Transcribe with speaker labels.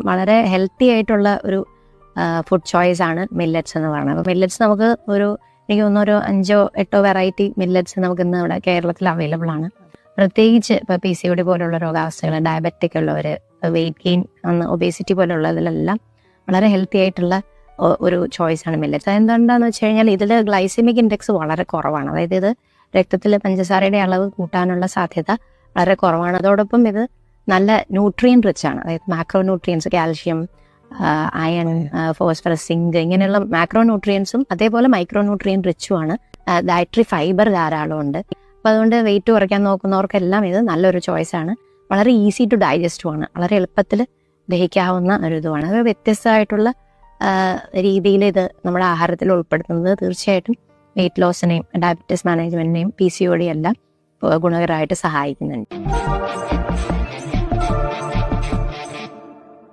Speaker 1: വളരെ ഹെൽത്തി ആയിട്ടുള്ള ഒരു ഫുഡ് ചോയ്സ് ആണ് മില്ലറ്റ്സ് എന്ന് പറയുന്നത്. അപ്പോൾ മില്ലറ്റ്സ് നമുക്ക് എനിക്ക് തോന്നുന്നു ഒരു 5-8 വെറൈറ്റി മില്ലറ്റ്സ് നമുക്ക് ഇന്ന് ഇവിടെ കേരളത്തിൽ അവൈലബിൾ ആണ്. പ്രത്യേകിച്ച് ഇപ്പോൾ PCOD പോലുള്ള രോഗാവസ്ഥകൾ, ഡയബറ്റിക് ഉള്ളവർ, വെയിറ്റ് ഗെയിൻ, ഒബേസിറ്റി പോലുള്ളതിലെല്ലാം വളരെ ഹെൽത്തി ആയിട്ടുള്ള ഒരു ചോയ്സാണ് മില്ലറ്റ്സ്. അതെന്താണെന്ന് വെച്ച് കഴിഞ്ഞാൽ ഇതിൽ ഗ്ലൈസമിക് ഇൻഡെക്സ് വളരെ കുറവാണ്. അതായത് ഇത് രക്തത്തിൽ പഞ്ചസാരയുടെ അളവ് കൂട്ടാനുള്ള സാധ്യത വളരെ കുറവാണ്. അതോടൊപ്പം ഇത് നല്ല ന്യൂട്രിയൻ റിച്ച് ആണ്. അതായത് macro nutrients, calcium, iron, phosphorus, zinc, ഇങ്ങനെയുള്ള മാക്രോ ന്യൂട്രിയൻസും അതേപോലെ മൈക്രോ ന്യൂട്രിയൻ റിച്ചുമാണ്. ഡയറ്ററി ഫൈബർ ധാരാളം ഉണ്ട്. അപ്പോൾ അതുകൊണ്ട് വെയിറ്റ് കുറയ്ക്കാൻ നോക്കുന്നവർക്കെല്ലാം ഇത് നല്ലൊരു ചോയ്സാണ്. വളരെ ഈസി ടു ഡൈജസ്റ്റുമാണ്, വളരെ എളുപ്പത്തിൽ ദഹിക്കാവുന്ന ഒരു ഇതുമാണ്. അത് വ്യത്യസ്തമായിട്ടുള്ള രീതിയിൽ ഇത് നമ്മുടെ ആഹാരത്തിൽ ഉൾപ്പെടുത്തുന്നത് തീർച്ചയായിട്ടും വെയിറ്റ് ലോസിനെയും ഡയബറ്റീസ് മാനേജ്മെന്റിനെയും PCOD എല്ലാം ഗുണകരമായിട്ട് സഹായിക്കുന്നുണ്ട്.